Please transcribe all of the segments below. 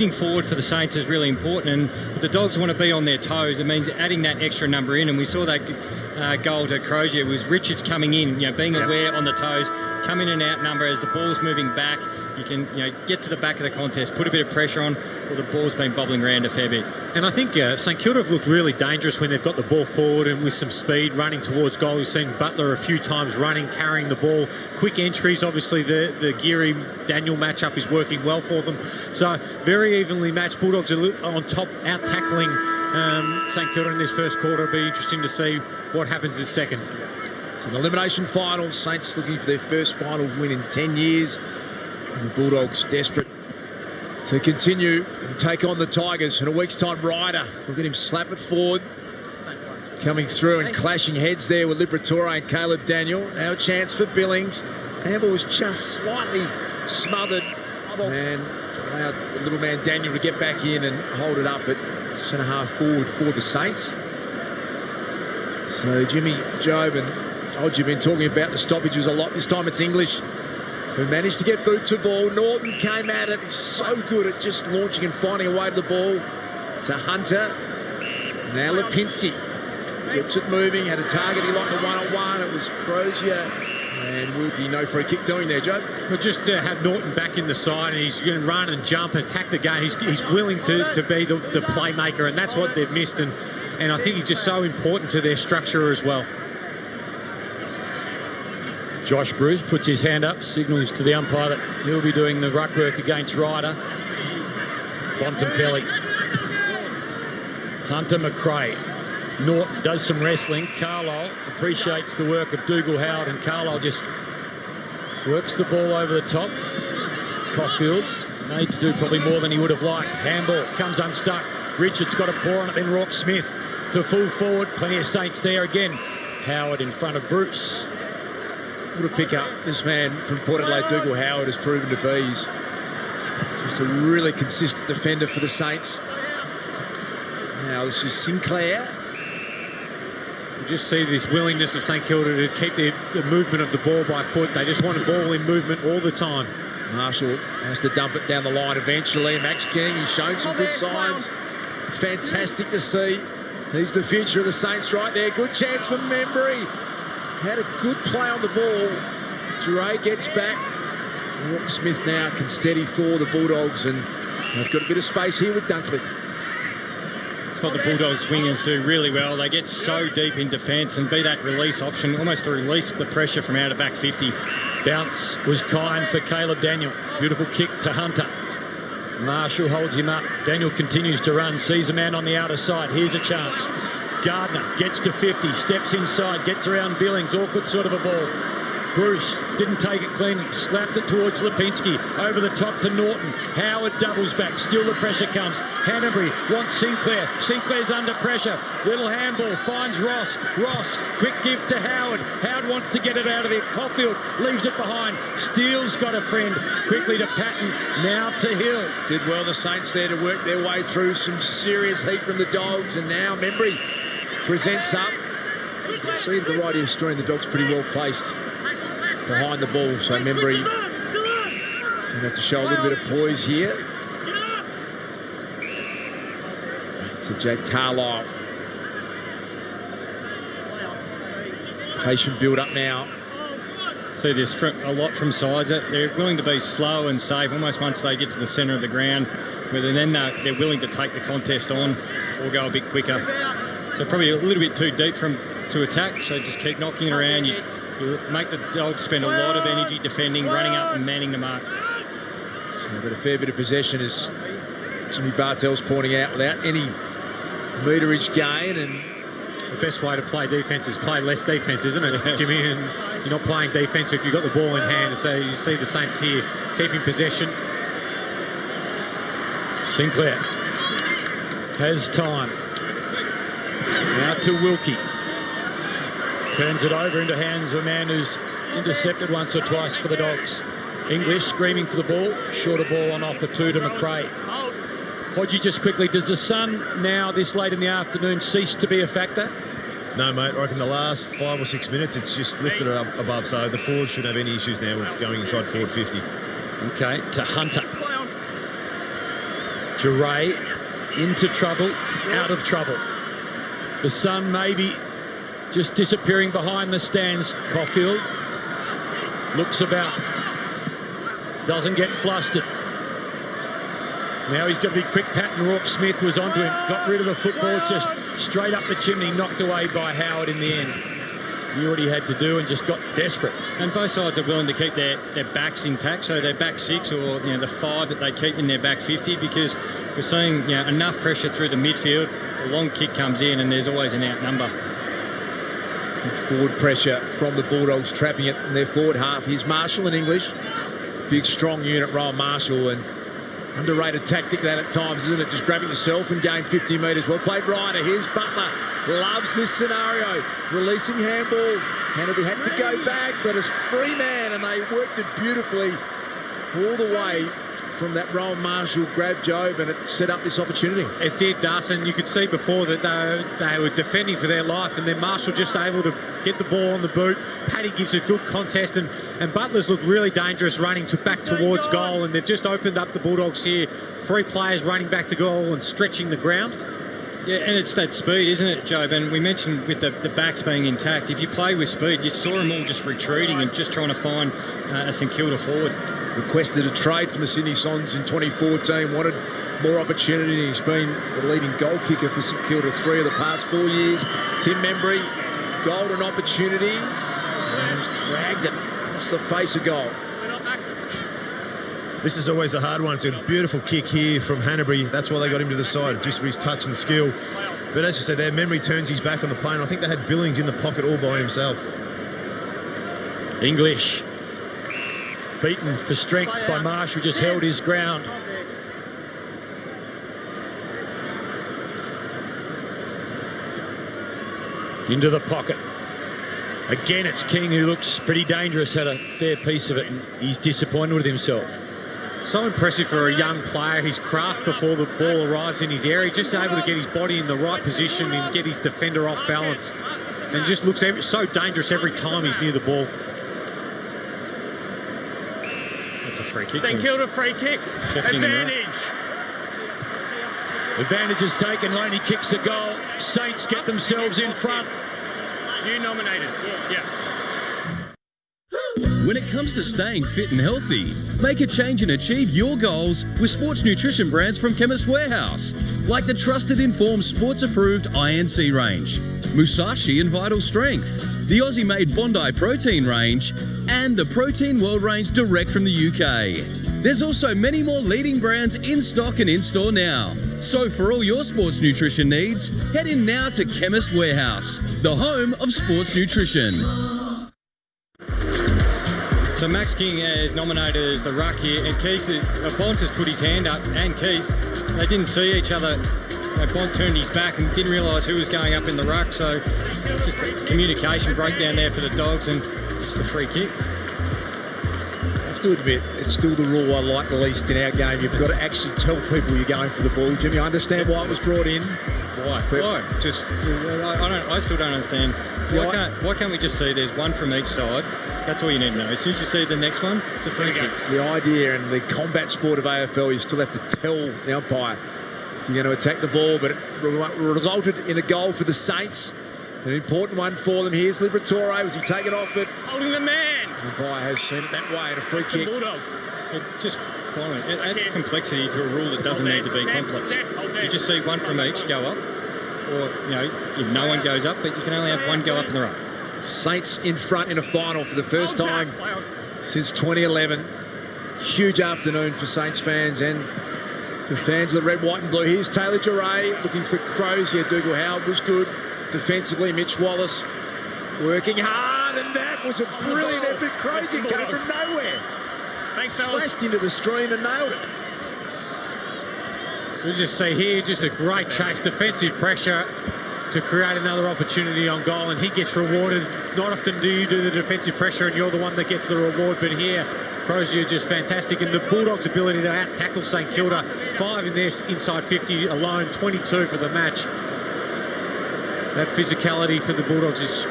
Forward for the Saints is really important, and if the Dogs want to be on their toes, it means adding that extra number in, and we saw that goal to Crozier was Richards coming in, being aware on the toes, come in and out number as the ball's moving back. You can get to the back of the contest, put a bit of pressure on, or the ball's been bobbling around a fair bit. And I think St Kilda have looked really dangerous when they've got the ball forward and with some speed running towards goal. We've seen Butler a few times running, carrying the ball. Quick entries, obviously the Geary-Daniel matchup is working well for them. So very evenly matched. Bulldogs are on top, out-tackling St Kilda in this first quarter. It'll be interesting to see what happens this second. It's an elimination final. Saints looking for their first final win in 10 years. And the Bulldogs desperate to continue and take on the Tigers. In a week's time, Ryder, look at him slap it forward. Coming through and clashing heads there with Liberatore and Caleb Daniel. Now a chance for Billings. Handball was just slightly smothered and allowed the little man Daniel to get back in and hold it up at centre half forward for the Saints. So Jimmy, Job and Hodge have been talking about the stoppages a lot. This time it's English who managed to get boot to ball. Norton came at it. He's so good at just launching and finding a way to the ball. To Hunter. Now Lipinski gets it moving. Had a target. He liked the one-on-one. It was Crozier and Wilkie. No free kick doing there, Joe. Well, just to have Norton back in the side, and he's going to run and jump and attack the game. He's willing to be the playmaker, and that's what they've missed. And I think he's just so important to their structure as well. Josh Bruce puts his hand up, signals to the umpire that he'll be doing the ruck work against Ryder. Bontempelli. Hunter McRae. Norton does some wrestling. Carlisle appreciates the work of Dougal Howard, and Carlisle just works the ball over the top. Caulfield made to do probably more than he would have liked. Handball comes unstuck. Richards got a paw on it, then Rock Smith to full forward. Plenty of Saints there again. Howard in front of Bruce. What a pick up this man from Port Adelaide, Dougal Howard, has proven to be. He's just a really consistent defender for the Saints. Now this is Sinclair. You just see this willingness of St Kilda to keep the movement of the ball by foot. They just want the ball in movement all the time. Marshall has to dump it down the line eventually. Max King, he's shown some good signs. Fantastic to see. He's the future of the Saints right there. Good chance for Membry. Had a good play on the ball. Duray gets back. Rock Smith now can steady for the Bulldogs, and they've got a bit of space here with Dunkley. It's what the Bulldogs wingers do really well. They get so deep in defence and be that release option, almost to release the pressure from out of back 50. Bounce was kind for Caleb Daniel. Beautiful kick to Hunter. Marshall holds him up. Daniel continues to run, sees a man on the outer side. Here's a chance. Gardner gets to 50, steps inside, gets around Billings. Awkward sort of a ball. Bruce didn't take it clean. He slapped it towards Lipinski. Over the top to Norton. Howard doubles back. Still the pressure comes. Hanbury wants Sinclair. Sinclair's under pressure. Little handball. Finds Ross. Ross, quick give to Howard. Howard wants to get it out of there. Caulfield leaves it behind. Steele's got a friend. Quickly to Patton. Now to Hill. Did well the Saints there to work their way through some serious heat from the Dogs. And now Membry presents up. You can see the right ear screen. The Dogs pretty well placed behind the ball, so Membry going to have to show a little bit of poise here. Back to Jake Carlisle. Patient build up now. See this a lot from sides. They're willing to be slow and safe almost once they get to the centre of the ground, whether then they're willing to take the contest on or go a bit quicker. So probably a little bit too deep to attack, so just keep knocking it around. You make the Dogs spend a lot of energy defending, running up and manning the mark. So they've got a fair bit of possession, as Jimmy Bartell's pointing out, without any meterage gain. And the best way to play defence is play less defence, isn't it, Jimmy? And you're not playing defence if you've got the ball in hand. So you see the Saints here keeping possession. Sinclair has time. Now to Wilkie. Turns it over into hands of a man who's intercepted once or twice for the Dogs. English screaming for the ball. Shorter ball on offer two to McRae. Hodgie, just quickly, does the sun now this late in the afternoon cease to be a factor? No, mate. I reckon the last 5 or 6 minutes it's just lifted it up above, so the forwards shouldn't have any issues now with going inside forward 50. Okay, to Hunter. Duray into trouble, out of trouble. The sun maybe just disappearing behind the stands. Caulfield looks about, doesn't get flustered. Now he's got to be quick. Patton Rourke-Smith was onto him, got rid of the football, just straight up the chimney, knocked away by Howard in the end. Knew what he had to do and just got desperate. And both sides are willing to keep their backs intact, so their back 6 or the 5 that they keep in their back 50, because we're seeing enough pressure through the midfield. The long kick comes in and there's always an outnumber. Forward pressure from the Bulldogs, trapping it in their forward half. Here's Marshall in English. Big, strong unit, Rowan Marshall, and underrated tactic that at times, isn't it? Just grabbing yourself and gain 50 metres. Well played, Ryder. Here's Butler. Loves this scenario. Releasing handball. Hannibal had to go back, but as free man, and they worked it beautifully all the way from that Rowan Marshall grab Job, and it set up this opportunity. It did, Darcy. You could see before that they were defending for their life, and then Marshall just able to get the ball on the boot. Paddy gives a good contest, and Butler's looked really dangerous running back towards goal, and they've just opened up the Bulldogs here. 3 players running back to goal and stretching the ground. Yeah, and it's that speed, isn't it, Job? And we mentioned with the backs being intact, if you play with speed, you saw them all just retreating and just trying to find a St Kilda forward. Requested a trade from the Sydney Swans in 2014, wanted more opportunity. He's been the leading goal kicker for St Kilda 3 of the past 4 years. Tim Membry, golden opportunity, and he's dragged it across the face of goal. This is always a hard one. It's a beautiful kick here from Hanbury. That's why they got him to the side, just for his touch and skill. But as you say, their Memory turns his back on the play, and I think they had Billings in the pocket all by himself. English beaten for strength by Marshall, just held his ground. Into the pocket. Again, it's King, who looks pretty dangerous, had a fair piece of it, and he's disappointed with himself. So impressive for a young player, his craft before the ball arrives in his area, just able to get his body in the right position and get his defender off balance, and just looks so dangerous every time he's near the ball. That's a free kick. St Kilda free kick. Advantage. Advantage is taken. Loney kicks the goal. Saints get themselves in front. You nominated. Yeah. When it comes to staying fit and healthy, make a change and achieve your goals with sports nutrition brands from Chemist Warehouse, like the trusted informed sports approved INC range, Musashi and Vital Strength, the Aussie made Bondi protein range, and the Protein World range direct from the UK. There's also many more leading brands in stock and in store now. So for all your sports nutrition needs, head in now to Chemist Warehouse, the home of sports nutrition. So Max King is nominated as the ruck here, and Keith, Bont has put his hand up, and Keith, they didn't see each other. Bont turned his back and didn't realise who was going up in the ruck, so just a communication breakdown there for the Dogs, and just a free kick. I have to admit, it's still the rule I like the least in our game. You've got to actually tell people you're going for the ball. Jimmy, I understand why it was brought in. Why? Just, I still don't understand. Why can't we just see there's one from each side? That's all you need to know. As soon as you see the next one, it's a free kick. The idea in the combat sport of AFL, you still have to tell the umpire if you're going to attack the ball, but it resulted in a goal for the Saints. An important one for them. Here's Liberatore. Was he taken off it? Holding the man. The umpire has seen it that way, and a free kick. Bulldogs. It adds complexity to a rule that doesn't need to be complex. You just see one from each go up, or if no one goes up, but you can only have one go up in the row. Saints in front in a final for the first time since 2011. Huge afternoon for Saints fans and for fans of the red, white and blue. Here's Taylor Duray looking for Crozier. Dougal Howard was good defensively. Mitch Wallace working hard, and that was a brilliant epic Crozier came from nowhere. Thanks, fellas. Flashed into the screen and nailed it. We'll just see here, just a great chase, defensive pressure to create another opportunity on goal, and he gets rewarded. Not often do you do the defensive pressure and you're the one that gets the reward, but here Crozier just fantastic, and the Bulldogs' ability to out-tackle St Kilda, 5 in this inside 50 alone, 22 for the match. That physicality for the Bulldogs is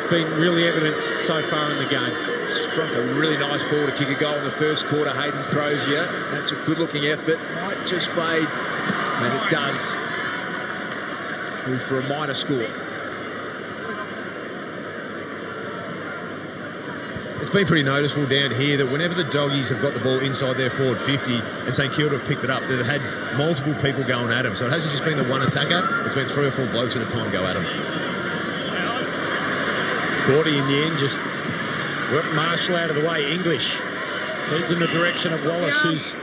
been really evident so far in the game. Struck a really nice ball to kick a goal in the first quarter. Hayden Crozier. That's a good-looking effort. Might just fade, and it does. Through for a minor score. It's been pretty noticeable down here that whenever the Doggies have got the ball inside their forward 50 and St Kilda have picked it up, they've had multiple people going at them. So it hasn't just been the one attacker, it's been 3 or 4 blokes at a time go at them. Gordy in the end just worked Marshall out of the way. English heads in the direction of Wallace, who's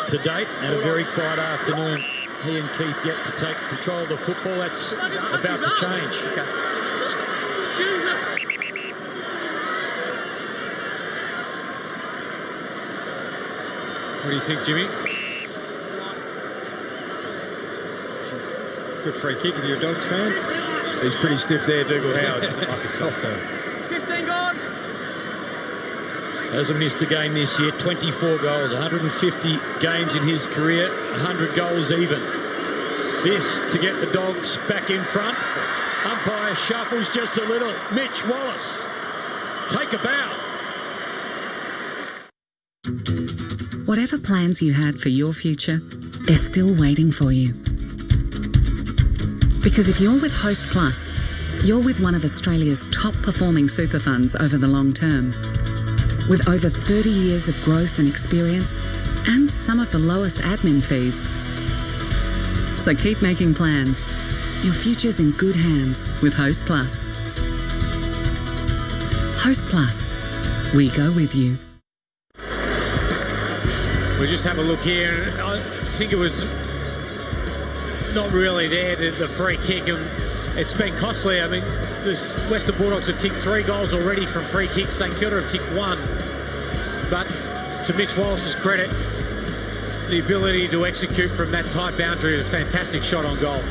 to date had a very quiet afternoon. He and Keith yet to take control of the football. That's about to change. What do you think, Jimmy? Good free kick if you're a Dogs fan. He's pretty stiff there, Dougal Howard. I think so too. 15 gone. Hasn't missed a game this year. 24 goals, 150 games in his career, 100 goals even. This to get the Dogs back in front. Umpire shuffles just a little. Mitch Wallace, take a bow. Whatever plans you had for your future, they're still waiting for you. Because if you're with Host Plus, you're with one of Australia's top performing super funds over the long term. With over 30 years of growth and experience and some of the lowest admin fees. So keep making plans. Your future's in good hands with Host Plus. Host Plus. We go with you. We'll just have a look here. And I think it was not really there, the free kick, and it's been costly. I mean, the Western Bulldogs have kicked 3 goals already from free kicks. St Kilda have kicked 1. But to Mitch Wallace's credit, the ability to execute from that tight boundary is a fantastic shot on goal.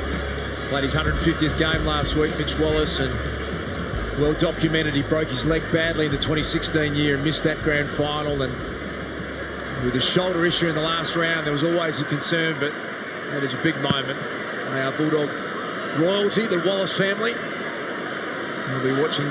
Played his 150th game last week, Mitch Wallace, and well documented. He broke his leg badly in the 2016 year and missed that grand final. And with a shoulder issue in the last round, there was always a concern, but that is a big moment. They are Bulldog royalty, the Wallace family. We'll be watching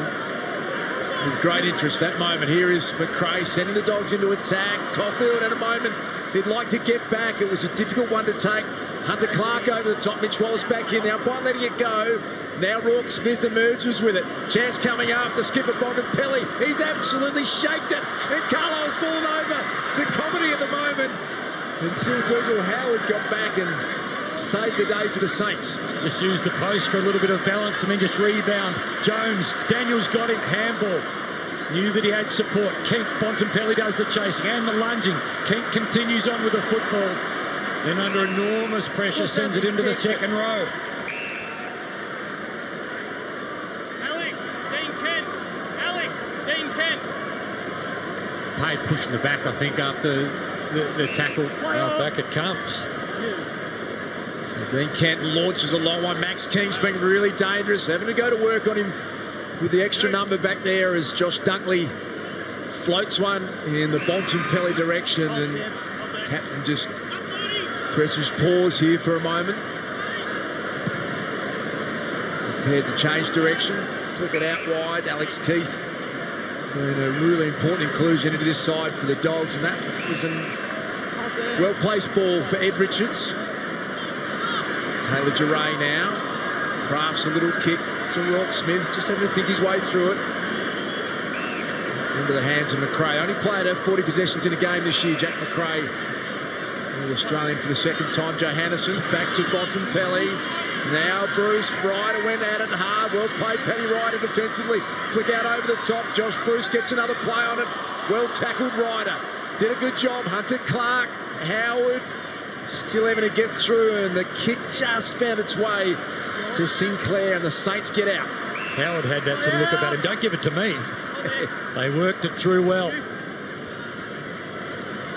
with great interest that moment. Here is McRae sending the Dogs into attack. Caulfield at a moment he'd like to get back. It was a difficult one to take. Hunter Clark over the top. Mitch Wallace back in. The umpire letting it go. Now Rourke Smith emerges with it. Chance coming up. The skipper Bontempelli. He's absolutely shaped it. And Carlisle's fallen over. It's a comedy at the moment until Dougal Howard got back and saved the day for the Saints. Just used the post for a little bit of balance and then just rebound. Jones, Daniels got him, handball. Knew that he had support. Kent, Bontempelli does the chasing and the lunging. Kent continues on with the football. Then under enormous pressure sends it into the second row. Dean Kent. Payne pushing the back, I think, after the tackle. Well, back it comes. So Dean Kent launches a long one. Max King's been really dangerous. Having to go to work on him with the extra number back there as Josh Dunkley floats one in the Bontempelli direction, and captain just presses pause here for a moment. Prepared to change direction. Flick it out wide. Alex Keith doing a really important inclusion into this side for the Dogs, and that was a well-placed ball for Ed Richards. Taylor Giray now crafts a little kick to Rourke Smith, just having to think his way through it. Into the hands of McRae. Only player to have 40 possessions in a game this year, Jack McRae. All-Australian for the second time. Johannesson back to Bontempelli. Now Bruce Ryder went at it hard. Well played, Paddy Ryder defensively. Flick out over the top. Josh Bruce gets another play on it. Well tackled Ryder. Did a good job. Hunter Clark, Howard, still having to get through, and the kick just found its way to Sinclair, and the Saints get out. Howard had that sort of look about him. Don't give it to me. They worked it through well.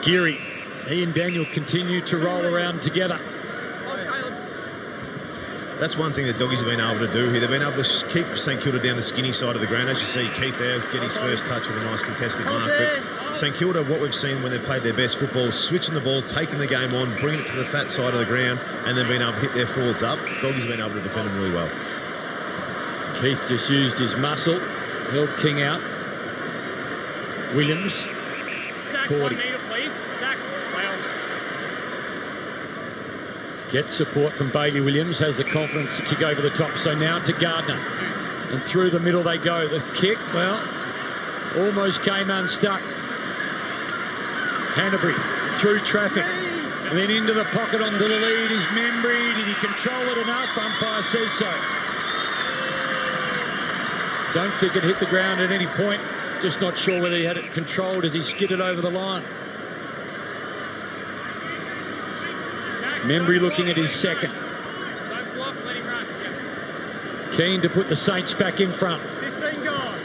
Geary, he and Daniel continue to roll around together. That's one thing the Doggies have been able to do here. They've been able to keep St Kilda down the skinny side of the ground. As you see, Keith there get his first touch with a nice contested mark. But St Kilda, what we've seen when they've played their best football, switching the ball, taking the game on, bringing it to the fat side of the ground, and then being able to hit their forwards up. Doggies have been able to defend them really well. Keith just used his muscle Held King out. Williams. Zach, 40. 1 metre, please. Zach, well. Gets support from Bailey Williams. Has the confidence to kick over the top. So now to Gardner. And through the middle they go. The kick, well, almost came unstuck. Hanbury through traffic. And then into the pocket onto the lead is Membry. Did he control it enough? Umpire says so. Don't think it hit the ground at any point. Just not sure whether he had it controlled as he skidded over the line. Membry looking at his second. Don't block, let him run. Yep. Keen to put the Saints back in front. 15 gone.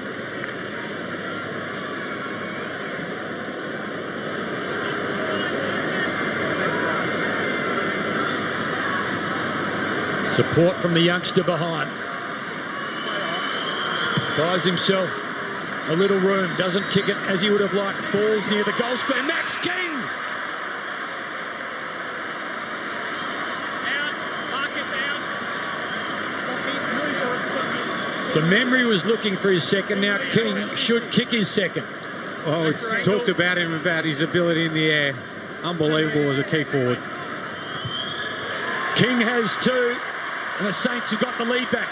Support from the youngster behind. Buys himself a little room. Doesn't kick it as he would have liked. Falls near the goal square. Max King! Out. Marcus out. So Membry was looking for his second. Now King should kick his second. Oh, we talked about him, about his ability in the air. Unbelievable as a key forward. King has two. And the Saints have got the lead back.